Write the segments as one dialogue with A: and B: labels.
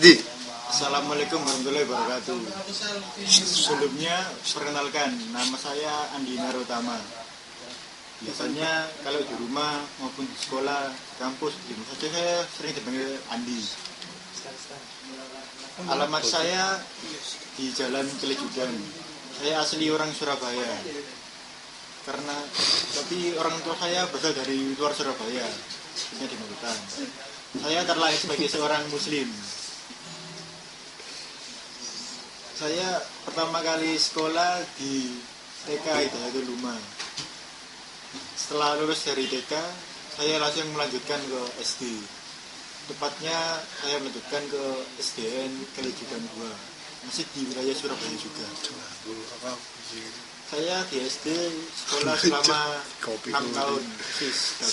A: SD.
B: Assalamualaikum warahmatullahi wabarakatuh. Sebelumnya perkenalkan, nama saya Andi Narutama. Biasanya kalau di rumah maupun di sekolah, di kampus, di mana saja saya sering dipanggil Andi. Alamat saya di Jalan Celejudan. Saya asli orang Surabaya. Tapi orang tua saya berasal dari luar Surabaya, di Magetan. Saya terlahir sebagai seorang Muslim. Saya pertama kali sekolah di TK Hidayatul Umah. Setelah lulus dari TK, saya langsung melanjutkan ke SD. Tepatnya saya melanjutkan ke SDN Celejudan 2, masih di wilayah Surabaya juga. Saya di SD sekolah selama 6 tahun,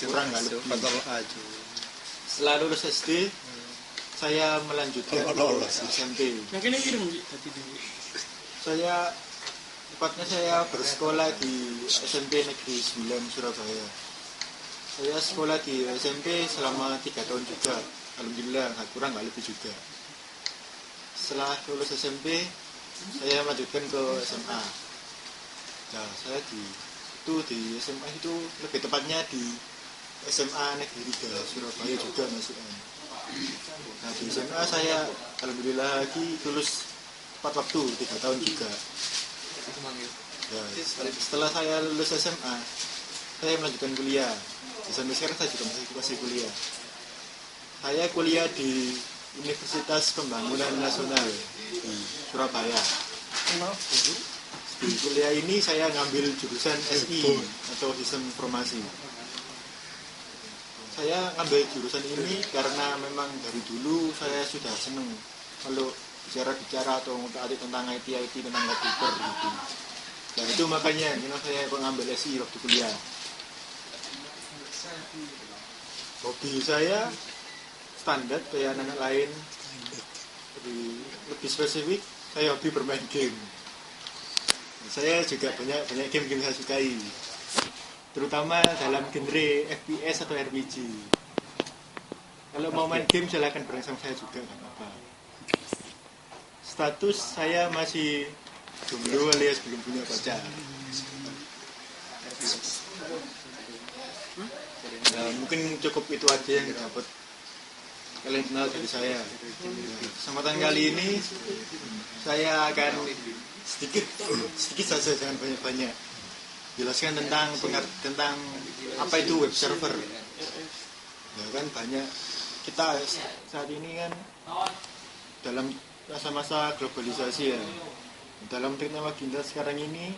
B: kurang nggak lebih. Setelah lulus SD, saya melanjutkan ke SMP. Tepatnya saya bersekolah di SMP Negeri 9 Surabaya. Saya sekolah di SMP selama 3 tahun juga. Alhamdulillah, kurang nggak lebih juga. Setelah lulus SMP, saya melanjutkan ke SMA. Nah, saya di SMA itu lebih tepatnya di SMA Negeri 3 Surabaya juga masuknya. Nah, di SMA saya alhamdulillah lagi lulus tepat waktu 3 tahun juga. Nah, setelah saya lulus SMA, saya melanjutkan kuliah. Sampai sekarang saya juga masih kuliah. Saya kuliah di Universitas Pembangunan Nasional di Surabaya. Di kuliah ini saya ngambil jurusan SI atau Sistem Informasi. Saya ngambil jurusan ini karena memang dari dulu saya sudah senang kalau bicara atau ngutak-atik tentang IT tentang komputer gitu. Dan itu makanya saya mengambil SI waktu kuliah. Hobi saya standar kayak anak lain, lebih spesifik saya hobi bermain game. Saya juga banyak game saya sukai, terutama dalam genre FPS atau RPG. Kalau mau main game silakan bareng sama saya juga, nggak apa-apa. Status saya masih jomblo alias belum punya pacar. Nah, mungkin cukup itu aja yang dapat kalian kenal dari saya. Kesempatan kali ini saya akan sedikit saja, jangan banyak-banyak, jelaskan tentang apa itu web server. Ya kan banyak kita saat ini kan dalam masa-masa globalisasi ya. Dalam teknologi kita sekarang ini,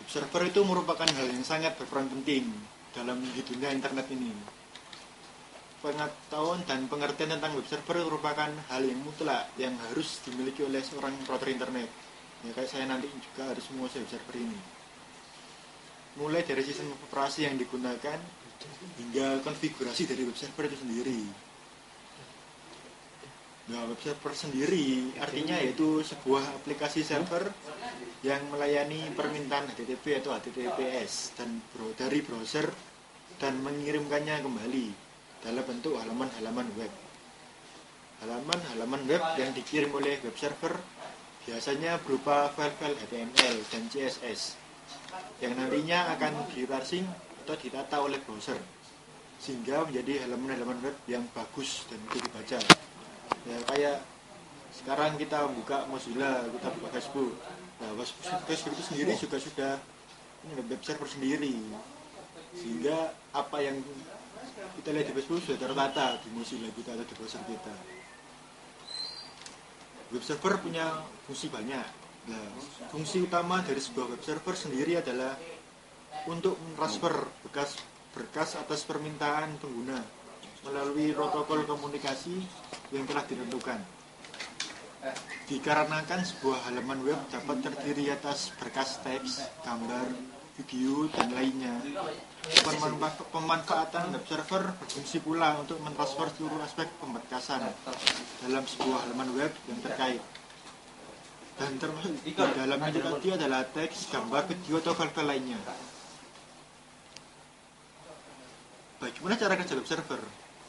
B: web server itu merupakan hal yang sangat berperan penting dalam di dunia internet ini. Pengetahuan dan pengertian tentang web server merupakan hal yang mutlak yang harus dimiliki oleh seorang router internet. Ya kayak saya nanti juga harus menguasai web server ini. Mulai dari sistem operasi yang digunakan hingga konfigurasi dari web server itu sendiri. Nah, web server sendiri artinya yaitu sebuah aplikasi server yang melayani permintaan HTTP atau HTTPS dari browser dan mengirimkannya kembali dalam bentuk halaman-halaman web. Halaman-halaman web yang dikirim oleh web server biasanya berupa file-file HTML dan CSS yang nantinya akan diparsing atau ditata oleh browser sehingga menjadi halaman-halaman web yang bagus dan mudah dibaca. Ya kayak sekarang kita buka Mozilla, kita buka Facebook. Nah, Facebook itu sendiri juga sudah web server sendiri, sehingga apa yang kita lihat di Facebook sudah tertata di Mozilla kita atau di browser kita. Web server punya fungsi banyak. Nah, fungsi utama dari sebuah web server sendiri adalah untuk mentransfer berkas atas permintaan pengguna melalui protokol komunikasi yang telah ditentukan. Dikarenakan sebuah halaman web dapat terdiri atas berkas teks, gambar, video, dan lainnya. Pemanfaatan web server berfungsi pula untuk mentransfer seluruh aspek pemberkasan dalam sebuah halaman web yang terkait. Dan termasuk di dalamnya itu tadi adalah teks, gambar, video, atau file-file lainnya. Bagaimana cara kerja web server?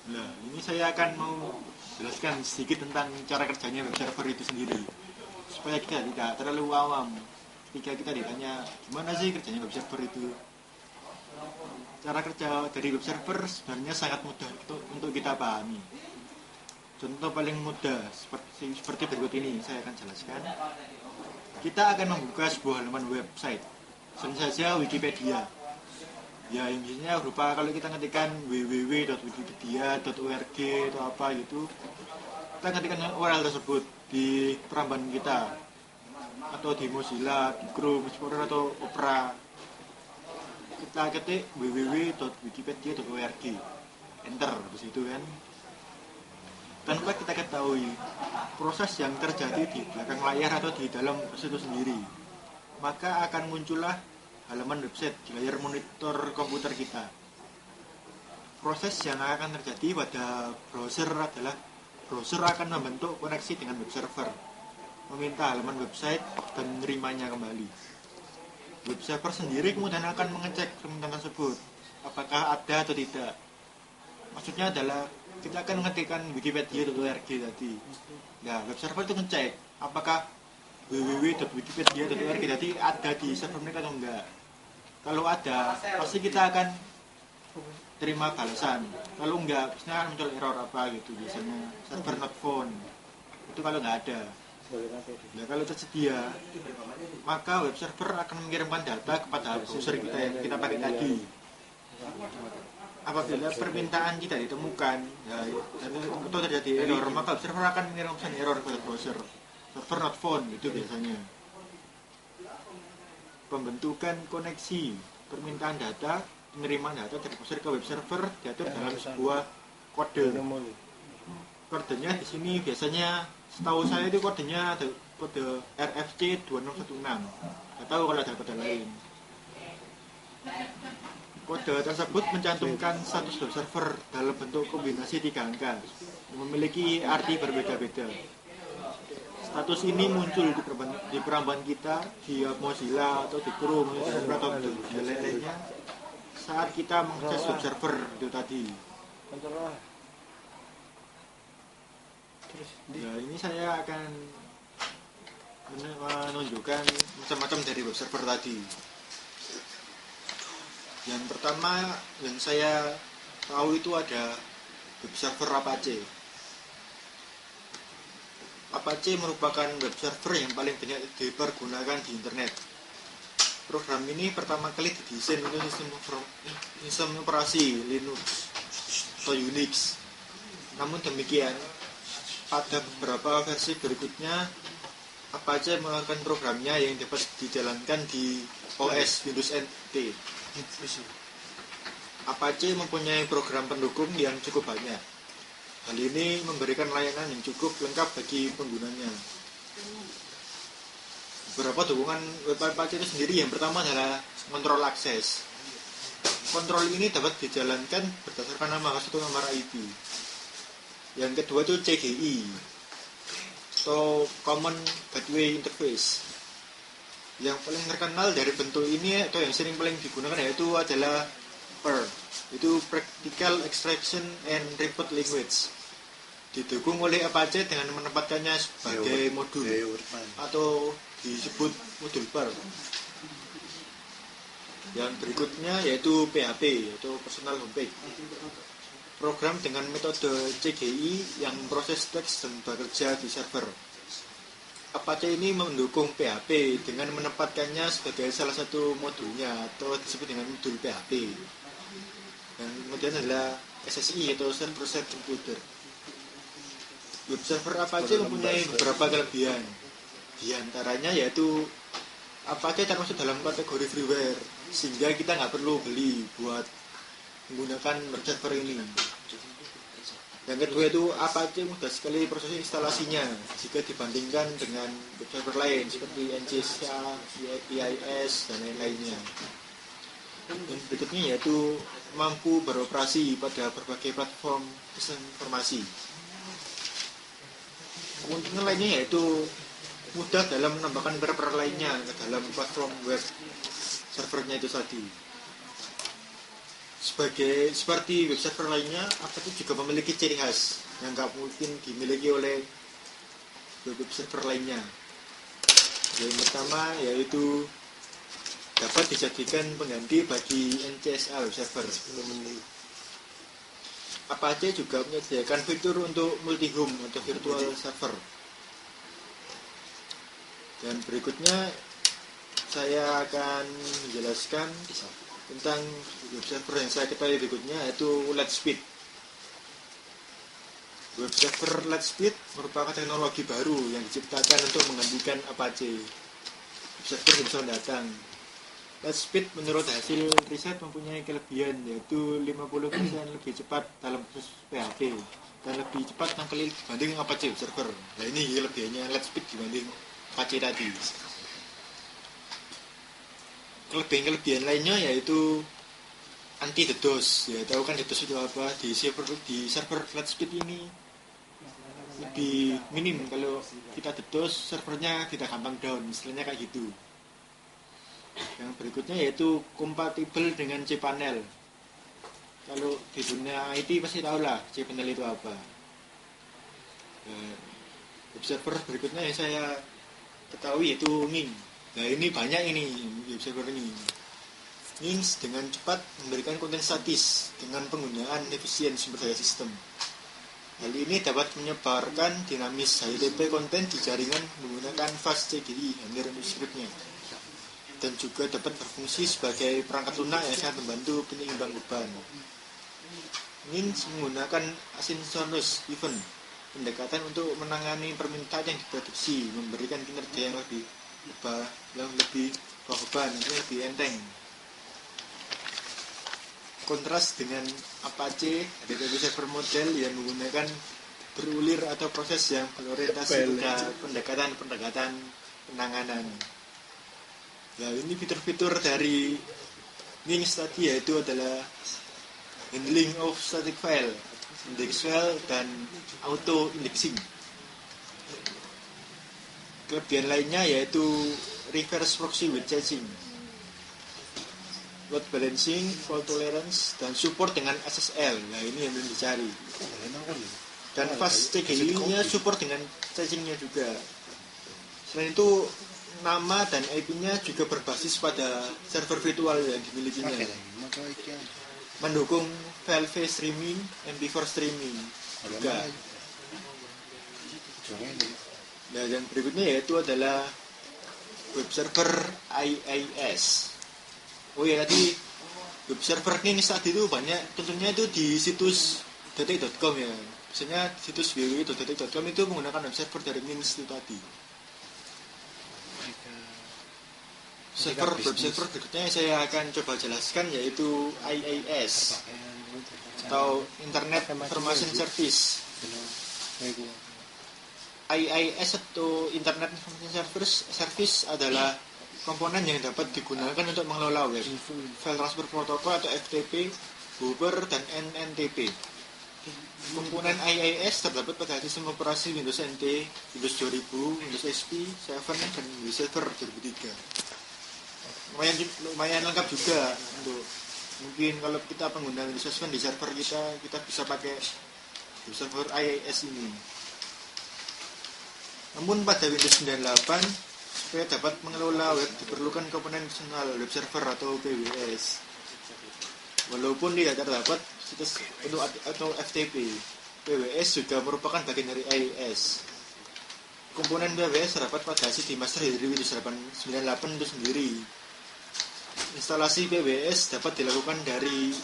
B: Nah, ini saya akan mau jelaskan sedikit tentang cara kerjanya web server itu sendiri, supaya kita tidak terlalu awam ketika kita ditanya gimana sih kerjanya web server itu. Cara kerja dari web server sebenarnya sangat mudah untuk kita pahami. Contoh paling mudah seperti berikut ini saya akan jelaskan. Kita akan membuka sebuah halaman website, misalnya saja Wikipedia. Ya, yang biasanya berupa kalau kita ngetikkan www.wikipedia.org atau apa gitu, kita ketikkan URL tersebut di perambahan kita, atau di Mozilla, di Chrome, Explorer atau Opera. Kita ketik www.wikipedia.org, enter di situ kan. Tanpa kita ketahui proses yang terjadi di belakang layar atau di dalam situ sendiri, maka akan muncullah halaman website di layar monitor komputer kita. Proses yang akan terjadi pada browser adalah browser akan membentuk koneksi dengan web server, meminta halaman website dan menerimanya kembali. Web server sendiri kemudian akan mengecek permintaan tersebut, apakah ada atau tidak. Maksudnya adalah kita akan mengetikkan wikipedia.org tadi. Nah, web server itu ngecek apakah www.wikipedia.org tadi ada di server mereka atau enggak. Kalau ada, pasti kita akan terima balasan. Kalau enggak, biasanya akan muncul error apa gitu, biasanya server not found. Itu kalau enggak ada. Nah, kalau tersedia, maka web server akan mengirimkan data kepada browser kita yang kita pakai tadi. Apabila permintaan kita ditemukan, ya, atau terjadi error, maka web server akan mengirim pesan error kepada browser. Server not found itu biasanya. Pembentukan koneksi, permintaan data, penerimaan data dari browser ke web server diatur dalam sebuah kode. Kodenya di sini biasanya, setahu saya itu kodenya ada kode RFC 2616. Nggak tahu kalau ada kode lain. Kode tersebut mencantumkan status web server dalam bentuk kombinasi 3 angka yang memiliki arti berbeda-beda. Status ini muncul di perambahan kita di Mozilla atau di Chrome atau di lainnya saat kita mengakses web server itu tadi. Ya, ini saya akan menunjukkan macam-macam dari web server tadi. Yang pertama yang saya tahu itu ada web server Apache. Apache merupakan web server yang paling banyak dipergunakan di internet. Program ini pertama kali didesain untuk sistem operasi Linux atau Unix. Namun demikian, pada beberapa versi berikutnya, Apache menggunakan programnya yang dapat dijalankan di OS Windows NT. Apache mempunyai program pendukung yang cukup banyak. Hal ini memberikan layanan yang cukup lengkap bagi penggunanya. Beberapa dukungan web Apache itu sendiri, yang pertama adalah kontrol akses. Kontrol ini dapat dijalankan berdasarkan nama host atau nomor IP. Yang kedua itu CGI atau Common Gateway Interface. Yang paling terkenal dari bentuk ini atau yang sering paling digunakan yaitu adalah PER, itu Practical Extraction and Report Language. Didukung oleh Apache dengan menempatkannya sebagai modul atau disebut modul PER. Yang berikutnya yaitu PHP atau Personal Homepage, program dengan metode CGI yang memproses teks dan bekerja di server. Apache ini mendukung PHP dengan menempatkannya sebagai salah satu modulnya atau disebut dengan modul PHP. Dan kemudian adalah SSI atau Server Side Computer. Web server Apache mempunyai beberapa kelebihan. Di antaranya yaitu Apache termasuk dalam kategori freeware, sehingga kita nggak perlu beli buat menggunakan web server ini. Yang kedua itu Apache mudah sekali proses instalasinya jika dibandingkan dengan web server lain seperti NCSA, EIS, dan lain-lainnya. Dan berikutnya yaitu mampu beroperasi pada berbagai platform informasi. Keuntungan lainnya yaitu mudah dalam menambahkan server lainnya ke dalam platform web servernya itu tadi. seperti web server lainnya, Apache juga memiliki ciri khas yang nggak mungkin dimiliki oleh web server lainnya. Yang pertama yaitu dapat dijadikan pengganti bagi NCSA web server. Apache juga menyediakan fitur untuk multi-home atau virtual server. Dan berikutnya saya akan menjelaskan tentang web server yang saya ketahui berikutnya, yaitu Lightspeed. Web server Lightspeed merupakan teknologi baru yang diciptakan untuk menggantikan Apache. Web server yang bisa datang. Lightspeed menurut hasil riset mempunyai kelebihan, yaitu 50% lebih cepat dalam proses PHP dan lebih cepat tangkali dibanding Apache web server. Nah, ini kelebihannya Lightspeed dibanding Apache tadi. Kelebihan lainnya yaitu anti DDoS. Ya, tahu kan DDoS itu apa? Di server Lightspeed ini lebih minim. Kalau kita DDoS, servernya kita gampang down, istilahnya kayak gitu. Yang berikutnya yaitu kompatibel dengan cPanel. Kalau di dunia IT pasti tahu lah cPanel itu apa. Web server berikutnya yang saya ketahui yaitu Ning. Nah, ini banyak ini web server ini. Ning dengan cepat memberikan konten statis dengan penggunaan efisien sumber daya sistem. Hal ini dapat menyebarkan dinamis HTTP konten di jaringan menggunakan fast CGI hampir scriptnya, dan juga dapat berfungsi sebagai perangkat lunak yang sangat membantu penyeimbang beban. Ning menggunakan asynchronous event pendekatan untuk menangani permintaan yang diproduksi, memberikan kinerja yang lebih beban, lebih enteng. Kontras dengan Apache, HTTP server model yang menggunakan berulir atau proses yang berorientasi pada pendekatan penanganan. Nah, ini fitur-fitur dari Ning tadi yaitu adalah handling of static file, index file, dan auto indexing. Kelebihan lainnya yaitu reverse proxy with caching, load balancing, fault tolerance, dan support dengan SSL. Nah, ini yang belum dicari. Dan fast CGI-nya support dengan caching-nya juga. Selain itu, nama dan IP-nya juga berbasis pada server virtual yang dimilikinya. Mendukung VLV streaming, MP4 streaming juga. Nah, yang berikutnya yaitu adalah web server IIS. Oh ya, tadi web server ini tadi itu banyak, tentunya itu di situs detik.com ya. Biasanya situs www.detik.com itu menggunakan web server dari Ning itu tadi. Web server berikutnya saya akan coba jelaskan yaitu IIS atau Internet Information Service. IIS atau Internet Information Service adalah komponen yang dapat digunakan untuk mengelola web, file transfer protocol atau FTP, buffer, dan NNTP. Komponen IIS terdapat pada sistem operasi Windows NT, Windows 2000, Windows XP, 7, dan Windows Server 2003. Lumayan lengkap juga untuk mungkin kalau kita pengguna Windows 7 di server kita bisa pakai server IIS ini. Namun pada Windows 98 supaya dapat mengelola web diperlukan komponen personal web server atau PWS. Walaupun tidak terdapat situs atau FTP, PWS juga merupakan bagian dari IIS. Komponen PWS terdapat pada CD master dari Windows 98 itu sendiri. Instalasi PWS dapat dilakukan dari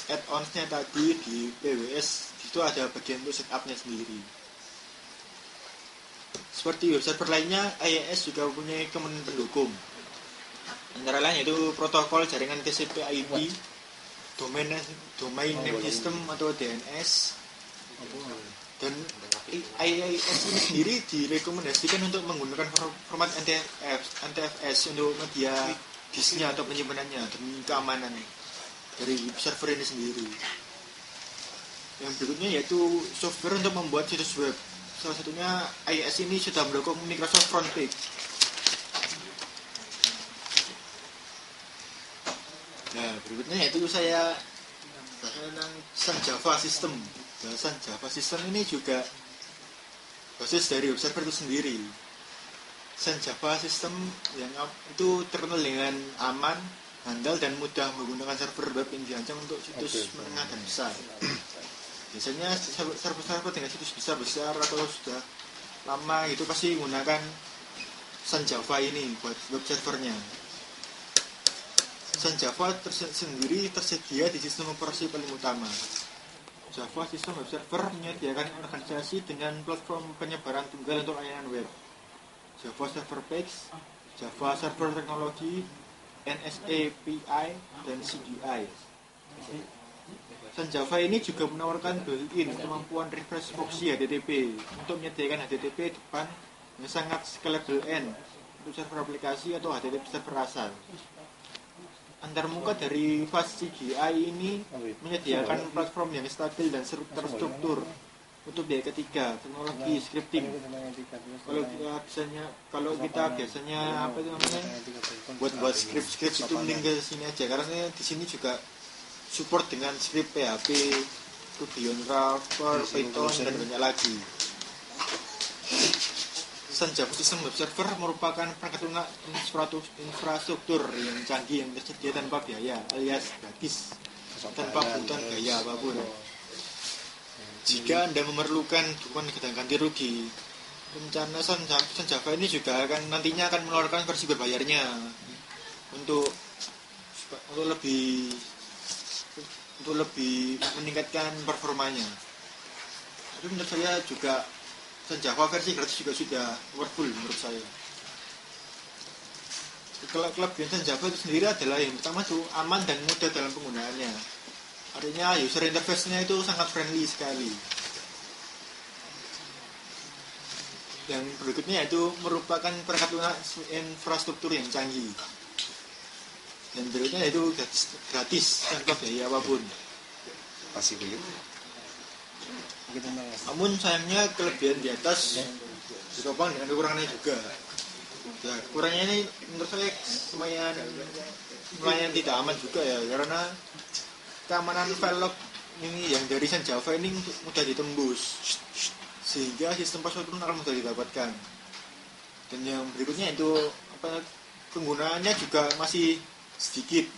B: add-onsnya tadi di PWS. Itu ada bagian untuk setupnya sendiri. Seperti web server lainnya, IIS juga mempunyai komponen pendukung. Antara lain yaitu protokol jaringan TCP/IP, domain name system atau DNS. Dan IIS ini sendiri direkomendasikan untuk menggunakan format NTFS untuk media disknya atau penyimpanannya demi keamanan dari server ini sendiri. Yang berikutnya yaitu software untuk membuat situs web. Salah satunya IIS ini sudah mendukung Microsoft Frontpage. Nah, berikutnya yaitu saya tentang Sun Java System. Sun Java System ini juga basis dari web server itu sendiri. Sun Java System yang itu terkenal dengan aman, handal dan mudah menggunakan server web yang dirancang untuk situs menengah dan besar. Biasanya server-server dengan situs besar atau sudah lama itu pasti menggunakan Sun Java ini buat web servernya. Sun Java sendiri tersedia di sistem operasi paling utama. Java System Web Server menyediakan organisasi dengan platform penyebaran tunggal untuk layanan web. Java Server Page, Java Server Technology, NSAPI, dan CGI. Sun Java ini juga menawarkan built-in kemampuan reverse proxy HTTP untuk menyediakan HTTP depan yang sangat scalable end untuk server aplikasi atau HTTP server asal. Antarmuka dari Fast CGI ini menyediakan platform yang stabil dan terstruktur untuk biaya ketiga, teknologi scripting. Kalau kita biasanya apa itu namanya buat script itu mending ke sini aja karena di sini juga support dengan script PHP, Ruby on Rails, Python dan banyak lagi. Sun Java System Web Server merupakan perangkat lunak infrastruktur yang canggih yang tersedia tanpa biaya alias gratis, tanpa kebutuhan gaya apapun. Jika Anda memerlukan dukungan ganti rugi, rencana Sun Java ini juga nantinya akan mengeluarkan versi berbayarnya untuk lebih meningkatkan performanya. Tapi menurut saya juga Sun Java versi gratis juga sudah powerful menurut saya. Kelebihan Sun Java itu sendiri adalah yang pertama itu aman dan mudah dalam penggunaannya. Artinya user interface-nya itu sangat friendly sekali. Yang berikutnya itu merupakan perangkat lunak infrastruktur yang canggih. Dan berikutnya itu gratis tanpa biaya apapun.
A: Pasti begitu.
B: Namun sayangnya kelebihan di atas ditopang dengan kekurangannya juga. Ya, kekurangannya ini menurut saya lumayan tidak aman juga ya, karena keamanan file log ini yang dari Sun Java ini mudah ditembus, sehingga sistem password pun akan mudah didapatkan. Dan yang berikutnya itu penggunaannya juga masih sedikit.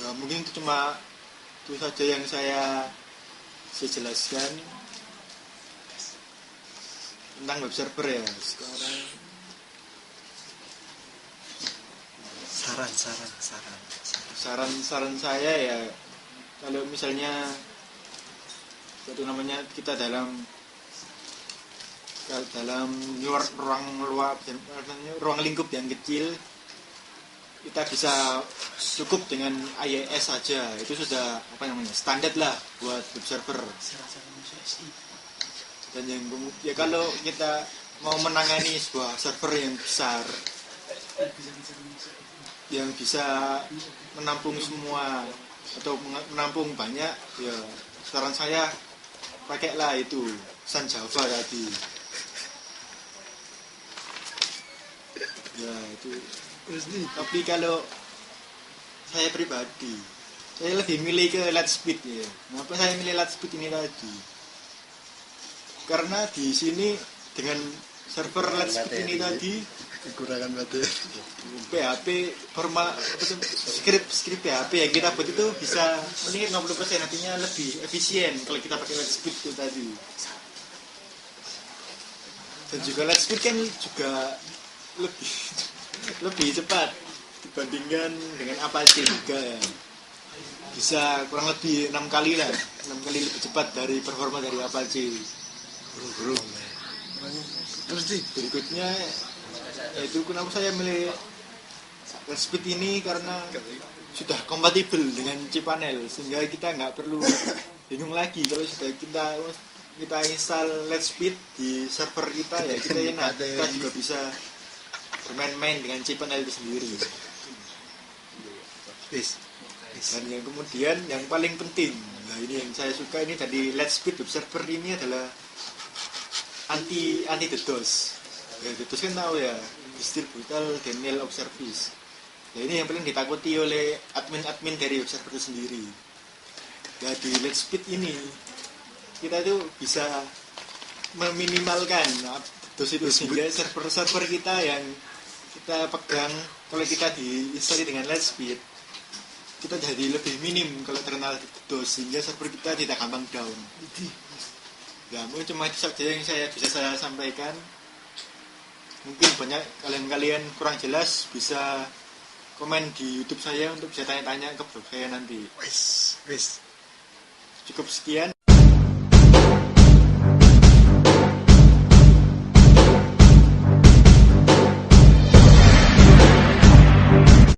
B: Ya mungkin itu cuma itu saja yang saya jelaskan tentang web server ya. Sekarang saran saya ya, kalau misalnya kita dalam ruang lingkup yang kecil, kita bisa cukup dengan IIS saja, itu sudah standar lah buat web server. Dan yang ya kalau kita mau menangani sebuah server yang besar yang bisa menampung semua atau menampung banyak, ya saran saya pakailah itu Sun Java tadi. Ya itu. Tapi kalau saya pribadi, saya lebih milih ke Lightspeed ya. Kenapa saya milih Lightspeed ini tadi? Karena di sini dengan server Lightspeed ini tadi
A: kekurangan baterai.
B: PHP formal script PHP yang kita buat itu bisa meningkat 50%, artinya lebih efisien kalau kita pakai Lightspeed itu tadi. Dan juga Lightspeed kan juga lebih cepat dibandingkan dengan Apache juga ya. Bisa kurang lebih 6 kali lebih cepat dari performa dari Apache. Terus berikutnya yaitu kenapa saya milih Lightspeed ini, karena sudah kompatibel dengan cPanel, sehingga kita nggak perlu bingung lagi kalau sudah kita install Lightspeed di server kita ya, kita juga bisa bermain-main dengan cPanel itu sendiri. Dan yang kemudian yang paling penting, nah ini yang saya suka ini tadi Lightspeed web server ini adalah anti DDoS. Ya, DDoS kan tahu ya, distributed denial of service. Ya ini yang paling ditakuti oleh admin-admin dari web server itu sendiri. Ya di Let's Speed ini kita tuh bisa meminimalkan itu sehingga server-server kita yang kita pegang kalau kita diinstal dengan Let's Speed kita jadi lebih minim kalau terkena DOS sehingga server kita tidak gampang down. Ya mungkin cuma itu saja yang bisa saya sampaikan. Mungkin banyak kalian kurang jelas bisa komen di YouTube saya untuk bisa tanya-tanya ke blog saya nanti.
A: Wes.
B: Cukup sekian.